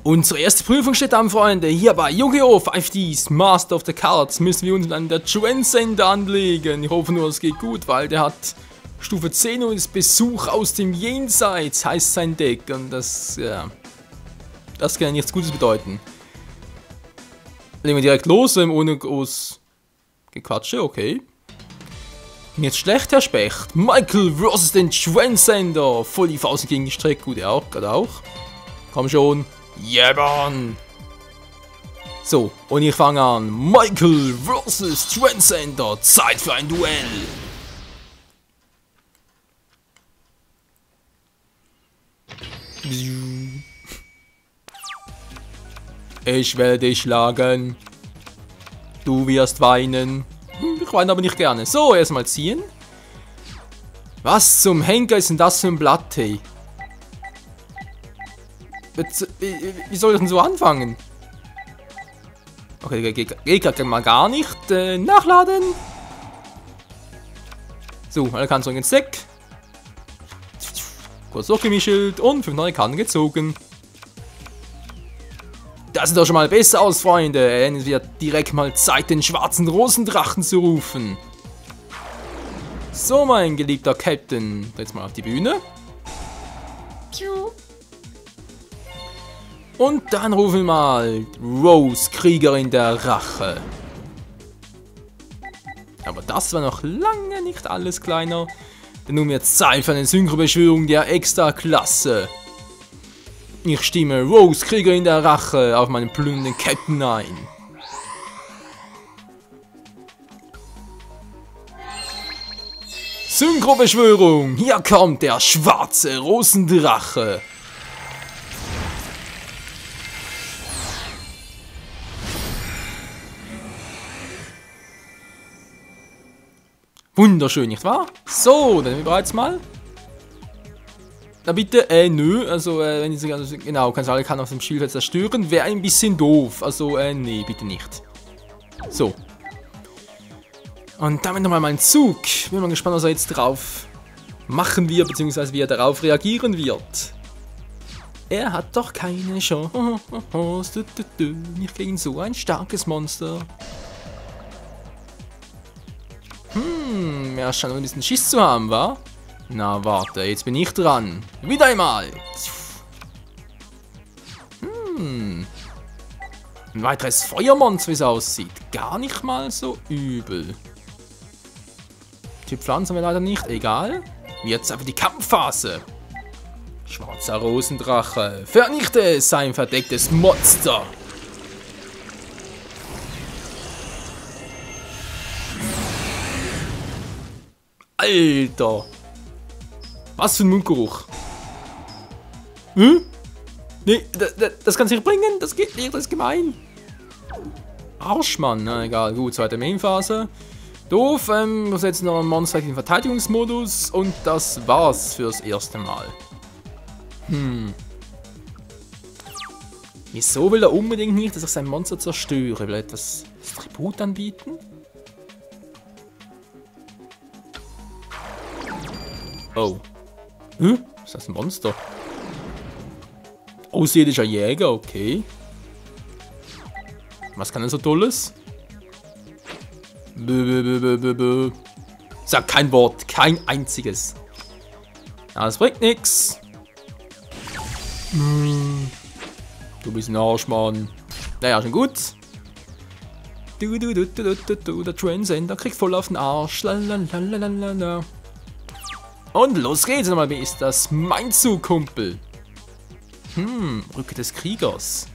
Unsere erste Prüfung steht an, Freunde. Hier bei Yu-Gi-Oh! 5Ds Master of the Cards müssen wir uns an der Transcender anlegen. Ich hoffe nur, es geht gut, weil der hat Stufe 10 und ist Besuch aus dem Jenseits, heißt sein Deck. Und das, ja, das kann ja nichts Gutes bedeuten. Legen wir direkt los, ohne groß Gequatsche, okay. Mir jetzt schlecht, Herr Specht. Michael vs. den Transcender. Voll die Faust gegen die Strecke. Gut, er auch, gerade auch. Komm schon. Yeah, man. So, und ich fange an. Michael vs. Transcender. Zeit für ein Duell. Ich werde dich schlagen. Du wirst weinen. Ich weine aber nicht gerne. So, erstmal ziehen. Was zum Henker ist denn das für ein Blatt, hey? Wie soll ich denn so anfangen? Okay, geht mal gar nicht. Nachladen. So, alle Karten zurück ins Deck. Kurz durchgemischelt und 5 neue Karten gezogen. Das sieht doch schon mal besser aus, Freunde. Es wird direkt mal Zeit, den schwarzen Rosendrachen zu rufen. So, mein geliebter Captain. Jetzt mal auf die Bühne. Und dann rufen wir mal Rose, Kriegerin der Rache. Aber das war noch lange nicht alles, Kleiner. Denn nun wird Zeit für eine Synchrobeschwörung der Extra-Klasse. Ich stimme Rose, Kriegerin der Rache, auf meinen plündernden Captain ein. Synchrobeschwörung, hier kommt der schwarze Rosendrache. Wunderschön, nicht wahr? So, dann bereits mal. Na bitte, nö, also, wenn ich also, genau, kannst du alle Karten auf dem Spielfeld zerstören, wäre ein bisschen doof. Also, nee, bitte nicht. So. Und damit nochmal mein Zug. Bin mal gespannt, was er jetzt drauf machen wird, beziehungsweise wie er darauf reagieren wird. Er hat doch keine Chance. Nicht gegen so ein starkes Monster. Er scheint ein bisschen Schiss zu haben, wa? Na, warte, jetzt bin ich dran. Wieder einmal. Ein weiteres Feuermonster, wie es aussieht. Gar nicht mal so übel. Typ Pflanze haben wir leider nicht. Egal. Jetzt einfach die Kampfphase. Schwarzer Rosendrache. Vernichte sein verdecktes Monster. Alter. Was für ein Mundgeruch. Hm? Nee, das kann's nicht bringen. Das geht nicht, das ist gemein. Arschmann, na egal. Gut, zweite Mainphase. Doof, wir setzen noch ein Monster in den Verteidigungsmodus. Und das war's fürs erste Mal. Wieso will er unbedingt nicht, dass ich sein Monster zerstöre? Will er etwas Tribut anbieten? Oh. Was ist das, ein Monster? Außerirdischer Jäger, okay. Was kann er so Tolles? Sag kein Wort, kein einziges. Ja, das bringt nix. Du bist ein Arschmann. Naja, schon gut. Der Transcender kriegt voll auf den Arsch. Lalalala. Und los geht's nochmal, wie ist das? Mein Zug, Kumpel. Rücke des Kriegers.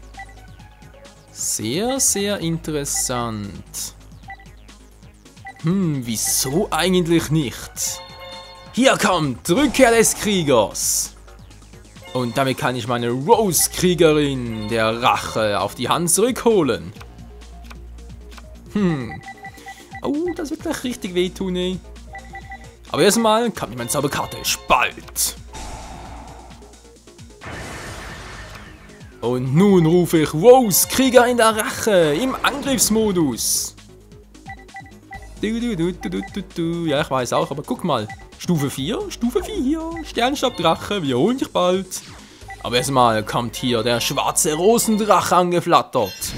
Sehr, sehr interessant. Wieso eigentlich nicht? Hier kommt Rückkehr des Kriegers. Und damit kann ich meine Rose, Kriegerin der Rache, auf die Hand zurückholen. Oh, das wird gleich richtig wehtun, ey. Aber erstmal kommt meine Zauberkarte Spalt. Und nun rufe ich Rose, Krieger in der Rache, im Angriffsmodus. Ja, ich weiß auch, aber guck mal. Stufe 4, Stufe 4, Sternstab Drache, wir holen dich bald. Aber erstmal kommt hier der schwarze Rosendrache angeflattert.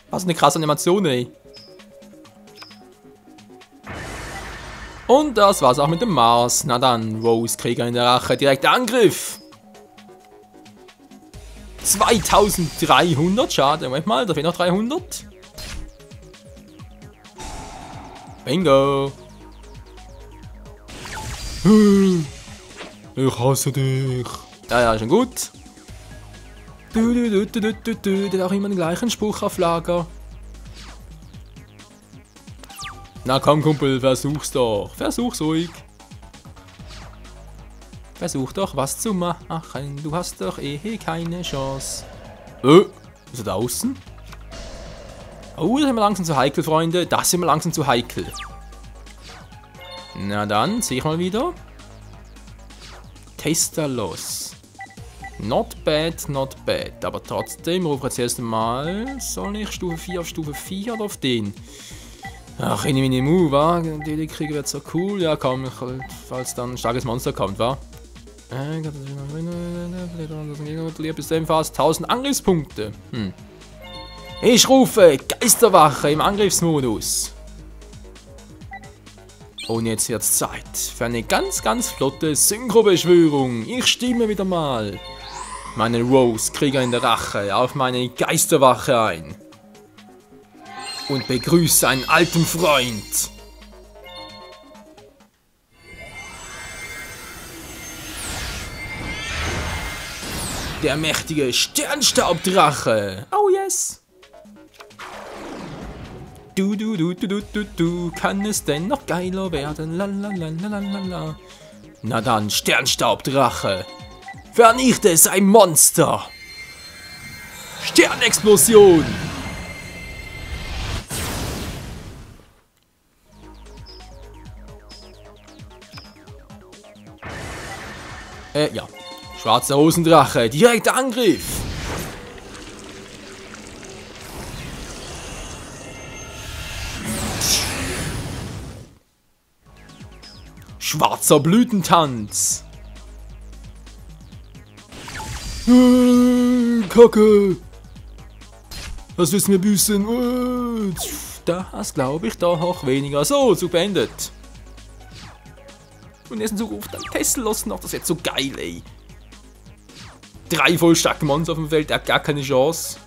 Was eine krasse Animation, ey. Und das war's auch mit dem Mars. Na dann, Rose, Krieger in der Rache, direkter Angriff. 2300, schade. Moment mal, da fehlen noch 300. Bingo. Ich hasse dich. Ja, schon gut. Der hat auch immer den gleichen Spruch auf Lager. Na komm, Kumpel, versuch's doch. Versuch's ruhig. Versuch doch, was zu machen. Du hast doch keine Chance. Ist er da außen? Oh, das sind wir langsam zu heikel, Freunde. Das sind wir langsam zu heikel. Na dann, sehe ich mal wieder. Taster los. Not bad, not bad. Aber trotzdem, rufe jetzt erst mal. Soll ich Stufe 4 auf Stufe 4 oder auf den? Ach, in meine Move, wa? Die Krieger wird so cool. Ja, komm, falls dann ein starkes Monster kommt, wa? Bis fast 1000 Angriffspunkte. Ich rufe Geisterwache im Angriffsmodus. Und jetzt wird's Zeit für eine ganz, ganz flotte Synchrobeschwörung. Ich stimme wieder mal meinen Rose, Krieger in der Rache, auf meine Geisterwache ein. Und begrüße einen alten Freund. Der mächtige Sternstaubdrache. Oh yes. Kann es denn noch geiler werden? Lalalala. Na dann, Sternstaubdrache. Vernichte sein Monster. Sternexplosion. Ja. Schwarzer Rosendrache, direkter Angriff. Schwarzer Blütentanz. Kacke. Das wissen wir büßen. Das glaube ich doch weniger. So, Zug beendet. Und jetzt ein Zug auf den Tesselos noch. Das ist jetzt so geil, ey. 3 voll starke Monster auf dem Feld, er hat gar keine Chance.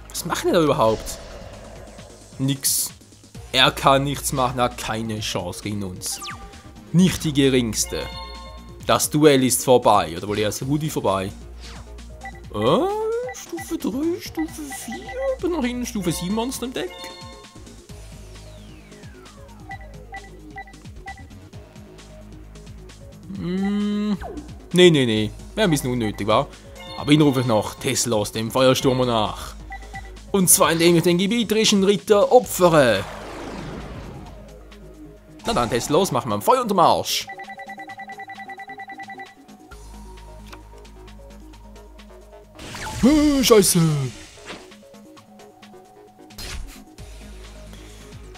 Was machen die da überhaupt? Nix. Er kann nichts machen, er hat keine Chance gegen uns. Nicht die geringste. Das Duell ist vorbei, oder wohl eher so gut wie vorbei. Stufe 3, Stufe 4, bin noch hin, Stufe 7 Monster im Deck. Nee. Wäre ein bisschen unnötig, war. Aber ihn rufe ich noch Tesselos, dem Feuersturm nach. Und zwar indem ich den gebieterischen Ritter opfere. Na dann, Tesselos, machen wir ein Feuer unterm Arsch. Scheiße.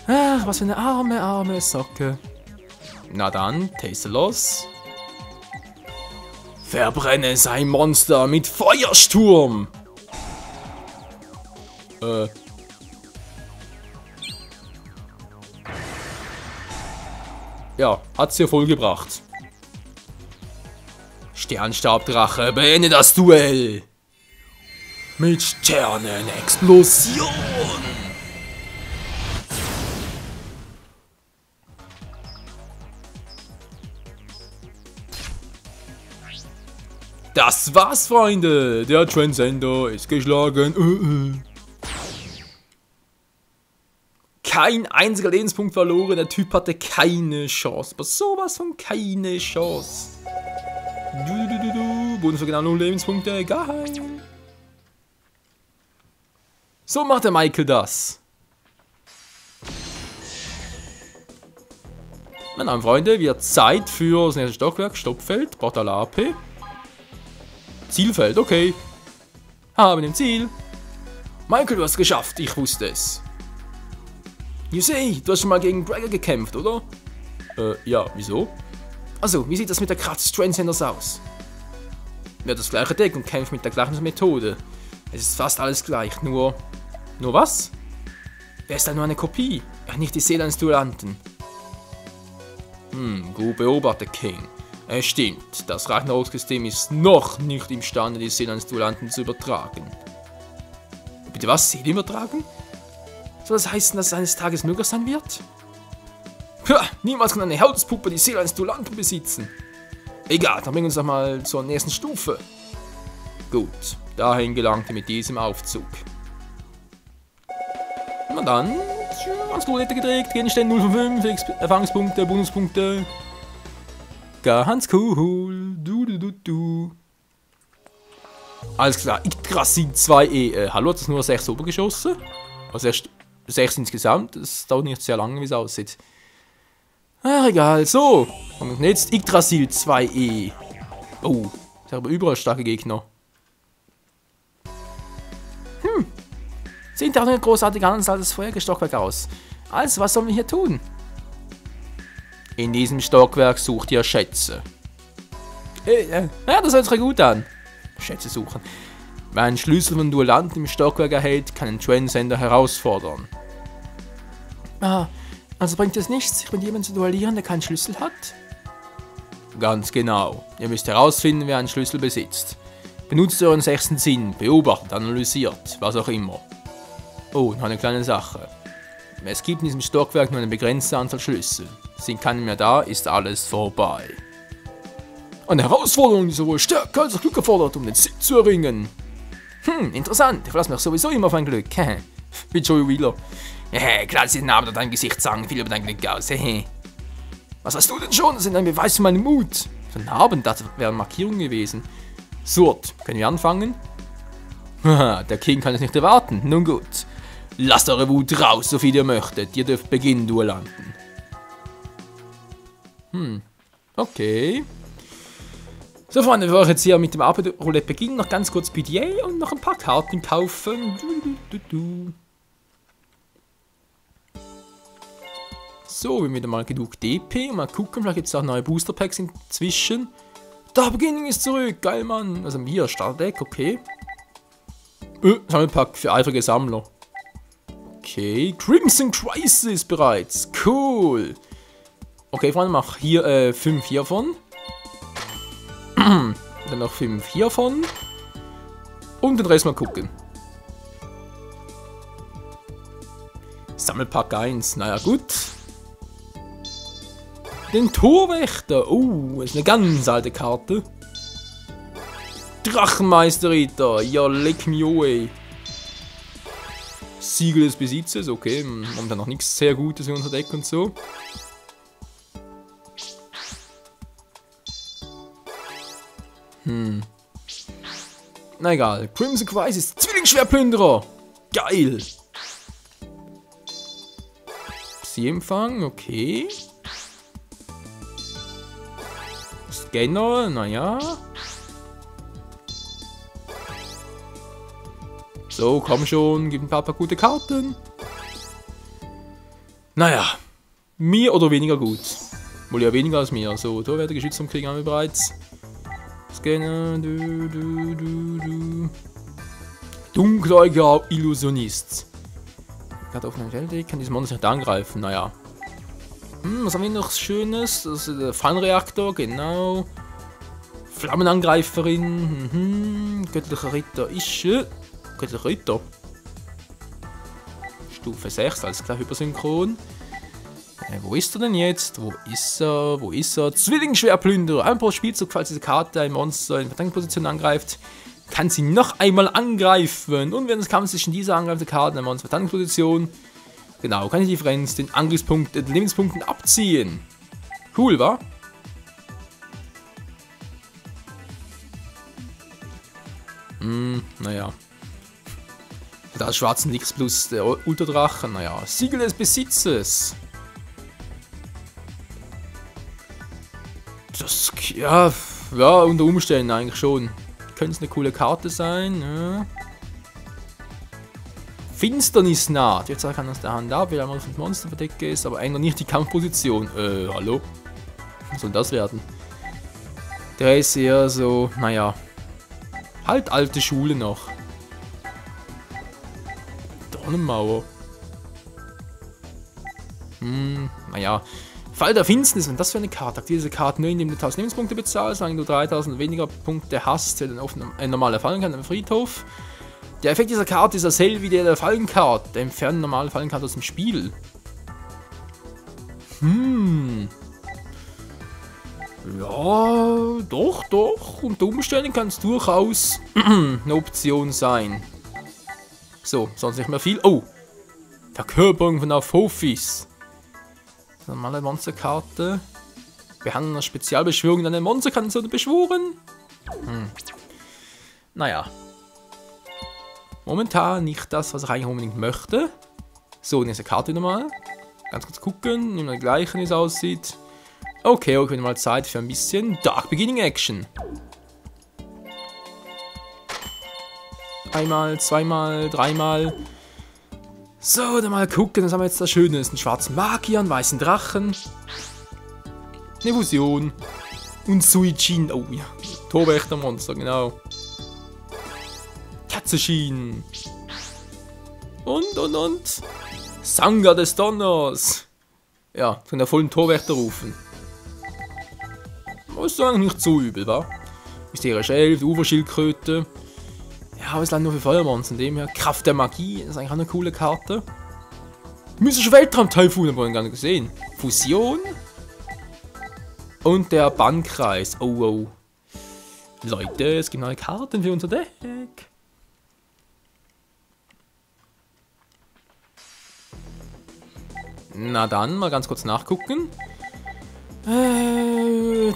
Ach, was für eine arme Socke. Na dann, Tesselos. Verbrenne sein Monster mit Feuersturm! Ja, hat's ja voll gebracht. Sternstaubdrache, beende das Duell! Mit Sternenexplosion! Das war's, Freunde. Der Transcender ist geschlagen. Kein einziger Lebenspunkt verloren. Der Typ hatte keine Chance. Aber sowas von keine Chance. Bonus für genau 0 Lebenspunkte. Geil. So macht der Michael das. Meine Damen und Freunde, wird Zeit für das nächste Stockwerk. Stoppfeld. Braucht alle AP. Zielfeld, okay. Haben im Ziel. Michael, du hast es geschafft, ich wusste es. Yusei, du hast schon mal gegen Gregor gekämpft, oder? Ja, wieso? Also, wie sieht das mit der Kraft Strandsenders aus? Wir haben das gleiche Deck und kämpfen mit der gleichen Methode. Es ist fast alles gleich, nur... Nur was? Wer ist da nur eine Kopie? Ja, nicht die Seele eines Duellanten. Gut beobachtet, King. Es stimmt, das Ragnarok-System ist noch nicht imstande, die Seele eines Duellanten zu übertragen. Bitte was? Seele übertragen? Soll das heißen, dass es eines Tages möglich sein wird? Pah, niemals kann eine Holzpuppe die Seele eines Duellanten besitzen. Egal, dann bringen wir uns doch mal zur nächsten Stufe. Gut, dahin gelangt ihr mit diesem Aufzug. Na dann, ans Roulette gedreht, Gegenstände 0 von 5, Erfahrungspunkte, Bonuspunkte. Ganz cool. Du. Alles klar, Yggdrasil 2E. Hallo, hat das nur 6 Obergeschosse? Also erst 6 insgesamt, das dauert nicht sehr lange, wie es aussieht. Ach, egal, so. Und jetzt Yggdrasil 2E. Oh, ich habe überall starke Gegner. Sieht auch nicht großartig anders als das vorherige Stockwerk aus. Also, was sollen wir hier tun? In diesem Stockwerk sucht ihr Schätze. Ja, das hört sich gut an. Schätze suchen. Wer einen Schlüssel von Duellanten im Stockwerk erhält, kann den Transcender herausfordern. Ah, also bringt es nichts, sich mit jemandem zu duellieren, der keinen Schlüssel hat? Ganz genau. Ihr müsst herausfinden, wer einen Schlüssel besitzt. Benutzt euren 6. Sinn, beobachtet, analysiert, was auch immer. Oh, noch eine kleine Sache. Es gibt in diesem Stockwerk nur eine begrenzte Anzahl Schlüssel. Sind keine mehr da, ist alles vorbei. Eine Herausforderung, die sowohl Stärke als auch Glück erfordert, um den Sieg zu erringen. Interessant. Ich verlasse mich sowieso immer auf ein Glück. Wie Joey Wheeler. Klar, dass die Narben an deinem Gesicht sagen viel über dein Glück aus. Was hast du denn schon? Das sind ein Beweis für meinen Mut. So Narben, das wären Markierungen gewesen. Surt, können wir anfangen? Haha, der King kann es nicht erwarten. Nun gut. Lasst eure Wut raus, so viel ihr möchtet. Ihr dürft beginnen, Duellanten. Okay. So, Freunde, wir wollen jetzt hier mit dem Abendroulette beginnen. Noch ganz kurz PDA und noch ein paar Karten kaufen. So, wir haben wieder mal genug DP. Mal gucken, vielleicht gibt es auch neue Booster Packs inzwischen. Da, Beginning ist zurück. Geil, Mann. Also hier, Startdeck, okay. Sammelpack für eifrige Sammler. Okay, Crimson Crisis bereits. Cool. Okay, Freunde, mach hier 5 hiervon. Dann noch 5 hiervon. Und den Rest mal gucken. Sammelpack 1, naja gut. Den Torwächter. Oh, das ist eine ganz alte Karte. Drachenmeisterritter. Ja, leck me away. Siegel des Besitzes, okay. Haben da noch nichts sehr Gutes in unser Deck und so. Na egal. Crimson Crisis. Zwillingsschwerplünderer. Geil. Psi-Empfang, okay. Scanner, naja. So, komm schon, gib ein paar gute Karten. Naja, mir oder weniger gut. Wohl ja weniger als mir. So, Torwärter geschützt vom Krieg haben wir bereits. Scanner, Dunkläugiger Illusionist. Gerade auf einem Feld, kann dieses Monster nicht angreifen, naja. Was haben wir noch Schönes? Das ist der Fallenreaktor, genau. Flammenangreiferin, göttlicher Ritter, göttlicher Ritter. Stufe 6, alles klar, hypersynchron. Wo ist er denn jetzt? Wo ist er? Zwillingsschwerplünderer. Ein pro Spielzug, falls diese Karte ein Monster in Verteidigungsposition angreift, kann sie noch einmal angreifen. Und während des Kampfes zwischen dieser angreifenden Karte ein Monster in Verteidigungsposition, genau, kann die Differenz den Angriffspunkten, den Lebenspunkten abziehen. Cool, wa? Naja. Das schwarzen Lichts plus der Ultradrachen, naja. Siegel des Besitzes. Das, ja, unter Umständen eigentlich schon. Könnte es eine coole Karte sein, ja. Finsternisnaht. Jetzt kann er aus der Hand ab, weil er mal auf das Monster verdeckt ist, aber ändert nicht die Kampfposition. Hallo? Was soll das werden? Der ist eher so, naja, halt alte Schule noch. Dornenmauer. Naja. Fall der Finsternis, und das für eine Karte. Aktiviere diese Karte nur, indem du 1000 Lebenspunkte bezahlst, solange du 3000 weniger Punkte hast, der dann auf ein normaler Fallenkarte am Friedhof. Der Effekt dieser Karte ist dasselbe wie der Fallenkarte. Der entfernt normale Fallenkarte aus dem Spiel. Ja, doch. Unter Umständen kann es durchaus eine Option sein. So, sonst nicht mehr viel. Oh! Verkörperung von Apophis. Normale Monsterkarte. Behandeln einer Spezialbeschwörung an eine Monsterkarte zu beschworen. Naja. Momentan nicht das, was ich eigentlich unbedingt möchte. So, nächste Karte wieder mal. Ganz kurz gucken, nehmen wir gleichen, wie es aussieht. Okay, wieder mal Zeit für ein bisschen Dark Beginning Action. Einmal, zweimal, dreimal. So, dann mal gucken, was haben wir jetzt da Schönes. Einen schwarzen Magier, einen weißen Drachen. Eine Fusion. Und Suichin. Oh ja, Torwächtermonster, genau. Katzenschienen. Und. Sanga des Donners. Ja, von der vollen Torwächter rufen. Muss sagen, nicht so übel, wa? Mysterische Elf, Uferschildkröte. Ja, aber es ist leider nur für Feuermonster, in dem her. Kraft der Magie, das ist eigentlich auch eine coole Karte. Mystische Weltraum-Taifun, haben wir gar nicht gesehen. Fusion. Und der Bannkreis. Oh. Leute, es gibt neue Karten für unser Deck. Na dann, mal ganz kurz nachgucken.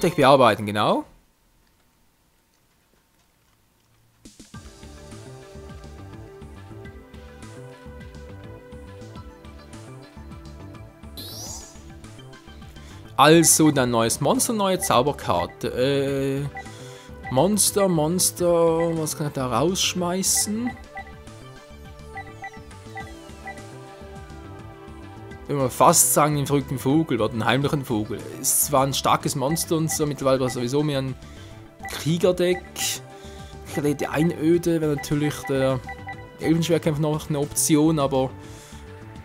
Deck bearbeiten, genau. Also, dann neues Monster, neue Zauberkarte. Monster, was kann ich da rausschmeißen? Wenn man fast sagen, den verrückten Vogel oder den heimlichen Vogel. Ist zwar ein starkes Monster und so, mittlerweile war sowieso mehr ein Kriegerdeck. Die Einöde wäre natürlich der Elbenschwertkämpfer noch eine Option, aber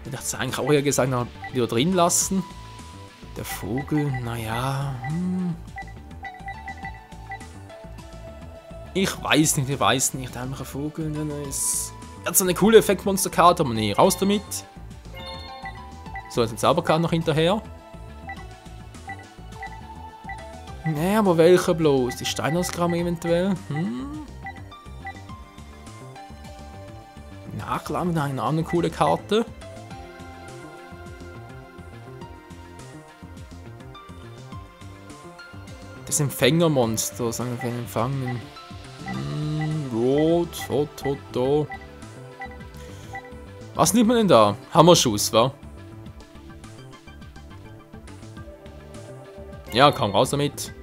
ich dachte es eigentlich auch eher gesagt, wieder drin lassen. Der Vogel, naja. Ich weiß nicht, der heimliche Vogel, der ist. Er hat so eine coole Effektmonsterkarte, aber nee, raus damit. So, jetzt ein Zauberkarte noch hinterher. Nee, aber welcher bloß? Die Steinhausgramm eventuell? Nachladen, eine andere coole Karte. Das Empfängermonster, sagen wir, empfangen. Rot, da. Was nimmt man denn da? Hammerschuss, wa? Ja, komm raus damit.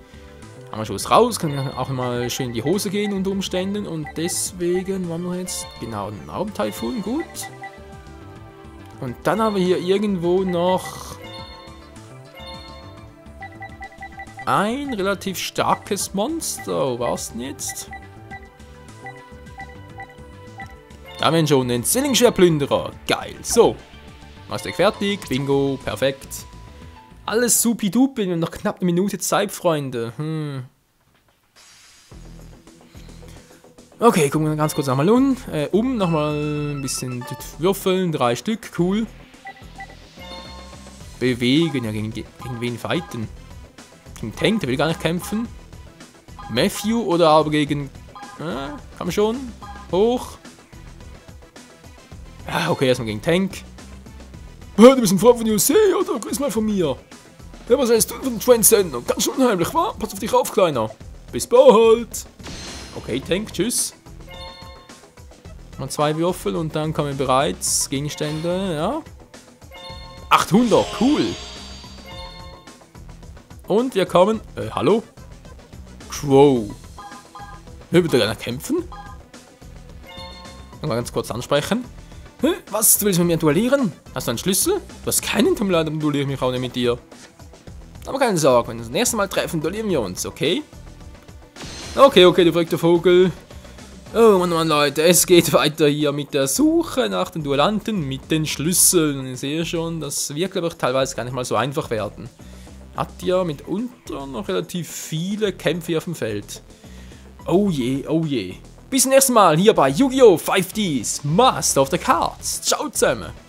Hammerschuss raus, kann auch mal schön in die Hose gehen unter Umständen. Und deswegen waren wir jetzt genau den Raumtaifun, gut. Und dann haben wir hier irgendwo noch ein relativ starkes Monster. Was denn jetzt? Da haben wir schon den Zwillingsschwertplünderer. Geil. So. Meister fertig. Bingo. Perfekt. Alles supi-dupi. Wir haben noch knapp eine Minute Zeit, Freunde. Okay, gucken wir ganz kurz nochmal nochmal ein bisschen würfeln. 3 Stück. Cool. Bewegen. Ja, gegen wen fighten? Gegen Tank, der will gar nicht kämpfen. Matthew oder aber gegen... kann man schon. Hoch. Ja, okay, erstmal gegen Tank. Du bist ein Freund von USA, oder? Grüß mal von mir. Ja, was heißt du von den Transcender? Ganz schön unheimlich, wa? Pass auf dich auf, Kleiner. Bis bald. Okay, Tank, tschüss. Mal 2 Würfel und dann kommen bereits Gegenstände, ja. 800, cool. Und wir kommen... hallo? Crow. Will bitte gerne kämpfen? Mal ganz kurz ansprechen. Was? Du willst mit mir duellieren? Hast du einen Schlüssel? Du hast keinen Tumblr, dann duelliere ich mich auch nicht mit dir. Aber keine Sorge, wenn wir uns das nächste Mal treffen, duellieren wir uns, okay? Okay, du verrückter Vogel. Oh Mann, Leute, es geht weiter hier mit der Suche nach den Duellanten mit den Schlüsseln. Und ich sehe schon, das wird, glaube ich, teilweise gar nicht mal so einfach werden. Hat ja mitunter noch relativ viele Kämpfe hier auf dem Feld. Oh je, oh je. Bis zum nächsten Mal hier bei Yu-Gi-Oh! 5Ds Master of the Cards. Ciao zusammen.